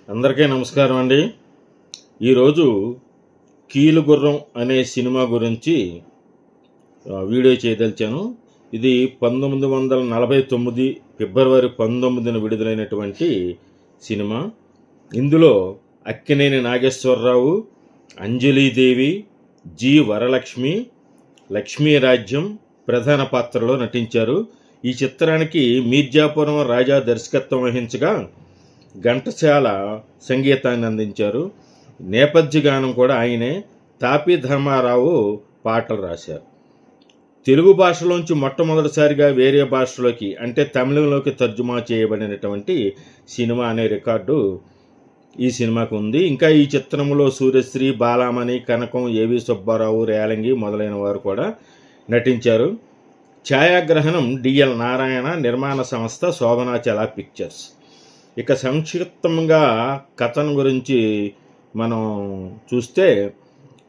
అందరికీ నమస్కారం అండి. ఈరోజు కీలుగుర్రం అనే సినిమా గురించి వీడియో చేయదలిచాను. ఇది 1949 ఫిబ్రవరి 19న విడుదలైనటువంటి సినిమా. ఇందులో అక్కినేని నాగేశ్వరరావు, అంజలీదేవి, జి వరలక్ష్మి, లక్ష్మీరాజ్యం ప్రధాన పాత్రలో నటించారు. ఈ చిత్రానికి మీర్జాపురం రాజా దర్శకత్వం వహించగా ఘంటసాల సంగీతాన్ని అందించారు. నేపథ్య గానం కూడా ఆయనే. తాపీ ధర్మారావు పాటలు రాశారు. తెలుగు భాషలోంచి మొట్టమొదటిసారిగా వేరే భాషలోకి అంటే తమిళంలోకి తర్జుమా చేయబడినటువంటి సినిమా అనే రికార్డు ఈ సినిమాకు ఉంది. ఇంకా ఈ చిత్రంలో సూర్యశ్రీ, బాలామణి, కనకం, ఏవి సుబ్బారావు, రేలంగి మొదలైన వారు కూడా నటించారు. ఛాయాగ్రహణం డిఎల్ నారాయణ, నిర్మాణ సంస్థ శోభనాచల పిక్చర్స్. ఇక సంక్షిప్తంగా కథను గురించి మనం చూస్తే,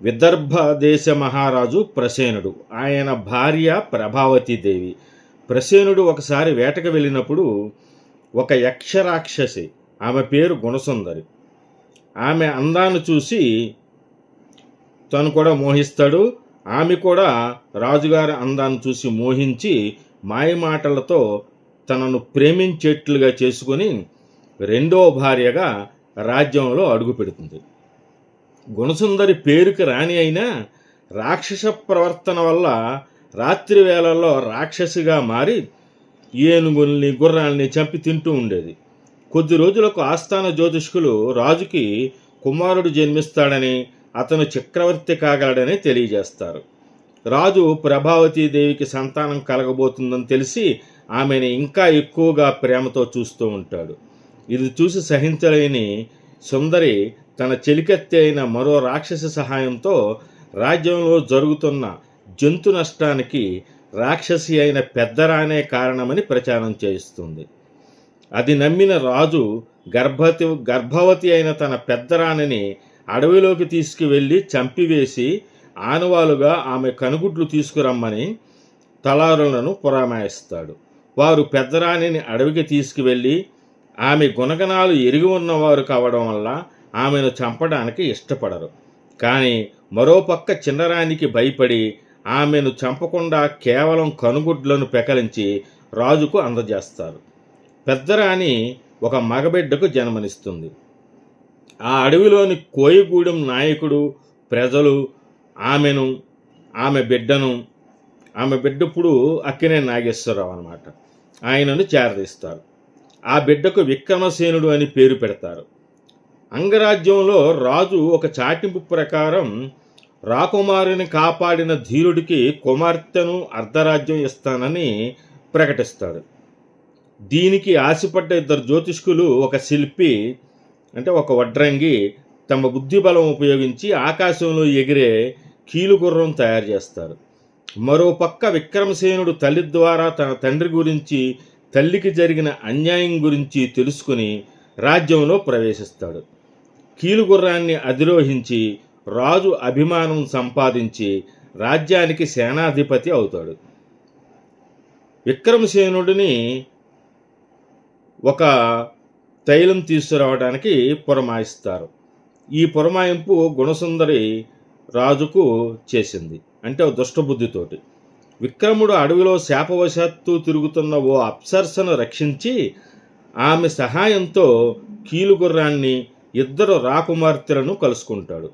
విదర్భ దేశ మహారాజు ప్రసేనుడు, ఆయన భార్య ప్రభావతీదేవి. ప్రసేనుడు ఒకసారి వేటకు వెళ్ళినప్పుడు ఒక యక్షరాక్షసి, ఆమె పేరు గుణసుందరి, ఆమె అందాన్ని చూసి తను కూడా మోహిస్తాడు. ఆమె కూడా రాజుగారి అందాన్ని చూసి మోహించి మాయమాటలతో తనను ప్రేమించేట్లుగా చేసుకొని రెండో భార్యగా రాజ్యంలో అడుగు పెడుతుంది. గుణసుందరి పేరుకి రాణి అయినా రాక్షస ప్రవర్తన వల్ల రాత్రి వేళల్లో రాక్షసిగా మారి ఏనుగుల్ని, గుర్రాల్ని చంపి తింటూ ఉండేది. కొద్ది రోజులకు ఆస్థాన జ్యోతిష్కులు రాజుకి కుమారుడు జన్మిస్తాడని, అతను చక్రవర్తి కాగలడని తెలియజేస్తారు. రాజు ప్రభావతీదేవికి సంతానం కలగబోతుందని తెలిసి ఆమెను ఇంకా ఎక్కువగా ప్రేమతో చూస్తూ ఉంటాడు. ఇది చూసి సహించలేని సుందరి తన చెలికత్తె అయిన మరో రాక్షసి సహాయంతో రాజ్యంలో జరుగుతున్న జంతు నష్టానికి రాక్షసి అయిన పెద్దరానే కారణమని ప్రచారం చేయిస్తుంది. అది నమ్మిన రాజు గర్భవతి అయిన తన పెద్దరాణిని అడవిలోకి తీసుకువెళ్ళి చంపివేసి ఆనవాలుగా ఆమె కనుగుడ్లు తీసుకురమ్మని తలారులను పురమాయిస్తాడు. వారు పెద్దరాణిని అడవికి తీసుకువెళ్ళి ఆమె గుణగణాలు ఎరిగి ఉన్నవారు కావడం వల్ల ఆమెను చంపడానికి ఇష్టపడరు. కానీ మరోపక్క చిన్నరానికి భయపడి ఆమెను చంపకుండా కేవలం కనుగుడ్లను పెకలించి రాజుకు అందజేస్తారు. పెద్దరాణి ఒక మగబిడ్డకు జన్మనిస్తుంది. ఆ అడవిలోని కోయిగూడెం నాయకుడు, ప్రజలు ఆమె బిడ్డప్పుడు అక్కినేని నాగేశ్వరరావు అన్నమాట, ఆయనను చేరదీస్తారు. ఆ బిడ్డకు విక్రమసేనుడు అని పేరు పెడతారు. అంగరాజ్యంలో రాజు ఒక చాటింపు ప్రకారం రాకుమారుని కాపాడిన ధీరుడికి కుమార్తెను అర్ధరాజ్యం ఇస్తానని ప్రకటిస్తాడు. దీనికి ఆశపడ్డ ఇద్దరు జ్యోతిష్కులు, ఒక శిల్పి అంటే ఒక వడ్రంగి, తమ బుద్ధిబలం ఉపయోగించి ఆకాశంలో ఎగిరే కీలుగుర్రం తయారు చేస్తారు. మరోపక్క విక్రమసేనుడు తల్లి ద్వారా తన తండ్రి గురించి, తల్లికి జరిగిన అన్యాయం గురించి తెలుసుకుని రాజ్యంలో ప్రవేశిస్తాడు. కీలుగుర్రాన్ని అధిరోహించి రాజు అభిమానం సంపాదించి రాజ్యానికి సేనాధిపతి అవుతాడు. విక్రమసేనుడిని ఒక తైలం తీసుకురావడానికి పురమాయిస్తారు. ఈ పురమాయింపు గుణసుందరి రాజుకు చేసింది, అంటే దుష్టబుద్ధితోటి. విక్రముడు అడవిలో శాపవశాత్తు తిరుగుతున్న ఓ అప్సరసను రక్షించి ఆమె సహాయంతో కీలుగుర్రాన్ని, ఇద్దరు రాకుమార్తెలను కలుసుకుంటాడు.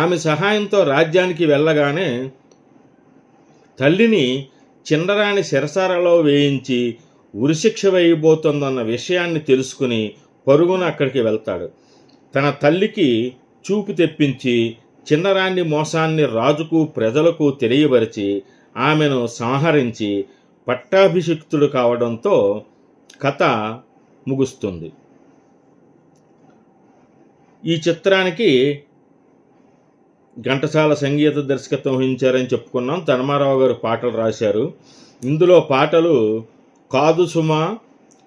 ఆమె సహాయంతో రాజ్యానికి వెళ్ళగానే తల్లిని చిన్నరాణి శిరసారలో వేయించి ఉరిశిక్ష వేయబోతోందన్న విషయాన్ని తెలుసుకుని పరుగున అక్కడికి వెళ్తాడు. తన తల్లికి చూపు తెప్పించి చిన్నరాణి మోసాన్ని రాజుకు, ప్రజలకు తెలియబరిచి ఆమెను సంహరించి పట్టాభిషిక్తుడు కావడంతో కథ ముగుస్తుంది. ఈ చిత్రానికి ఘంటసాల సంగీత దర్శకత్వం వహించారని చెప్పుకున్నాం. ధర్మారావు గారు పాటలు రాశారు. ఇందులో పాటలు కాదు సుమ,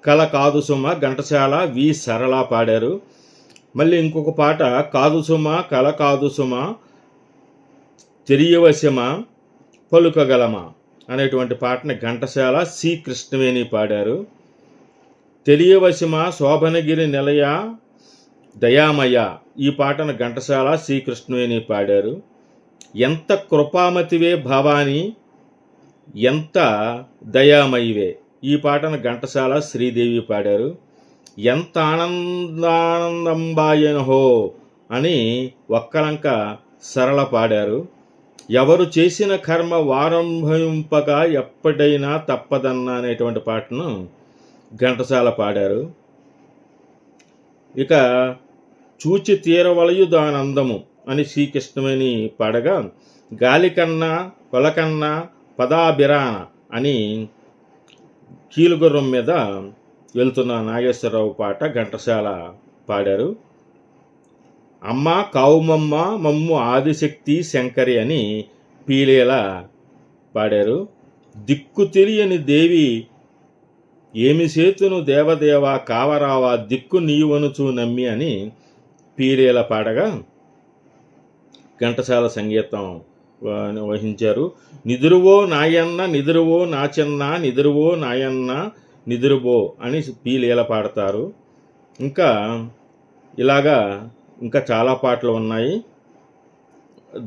కల కాదు సుమ, ఘంటసాల, వి సరళ పాడారు. మళ్ళీ ఇంకొక పాట కాదు సుమ, కల కాదు సుమ, తెలియవశమా, పలుకగలమా అనేటువంటి పాటని ఘంటసాల, సి కృష్ణవేణి పాడారు. తెలియవశమా, శోభనగిరి నిలయ, దయామయ ఈ పాటను ఘంటసాల శ్రీకృష్ణవేణి పాడారు. ఎంత కృపామతివే భవాని ఎంత దయామయివే ఈ పాటను ఘంటసాల శ్రీదేవి పాడారు. ఎంత ఆనందానందంబాయనహో అని ఒక్కలంక సరళ పాడారు. ఎవరు చేసిన కర్మ వారంభవింపగా ఎప్పటికైనా తప్పదన్న అనేటువంటి పాటను ఘంటసాల పాడారు. ఇక చూచి తీరవలయు దానందము అని శ్రీకృష్ణవేణి పాడగా, గాలికన్నా కొలకన్నా పదాభిరాన అని కీలుగుర్రం మీద వెళ్తున్న నాగేశ్వరరావు పాట ఘంటసాల పాడారు. అమ్మ కావుమమ్మ మమ్ము ఆదిశక్తి శంకరి అని పీలేల పాడారు. దిక్కు తెలియని దేవి ఏమి సేతును దేవదేవ కావరావా దిక్కు నీవనుచు నమ్మి అని పీలేల పాడగా ఘంటసాల సంగీతం వహించారు. నిదురువో నాయన్న నిదురువో నాచెన్న నిదురువో నాయన్న నిదురువో అని పీలేల పాడతారు. ఇంకా ఇలాగా ఇంకా చాలా పాటలు ఉన్నాయి.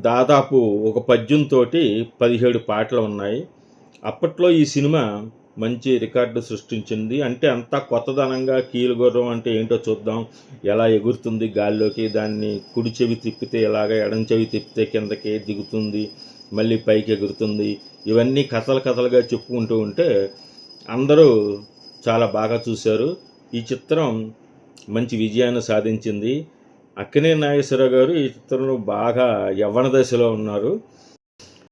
దాదాపు ఒక పద్యంతో 17 పాటలు ఉన్నాయి. అప్పట్లో ఈ సినిమా మంచి రికార్డు సృష్టించింది. అంటే అంతా కొత్తదనంగా కీలుగుర్రం అంటే ఏంటో చూద్దాం, ఎలా ఎగురుతుంది గాల్లోకి, దాన్ని కుడి చెవి తిప్పితే ఎలాగ, ఎడం చెవి తిప్పితే కిందకి దిగుతుంది, మళ్ళీ పైకి ఎగురుతుంది, ఇవన్నీ కథలుగా చెప్పుకుంటూ ఉంటే అందరూ చాలా బాగా చూశారు. ఈ చిత్రం మంచి విజయాన్ని సాధించింది. అక్కినేని నాగేశ్వరరావు గారు ఈ చిత్రంలో బాగా యవ్వన దశలో ఉన్నారు.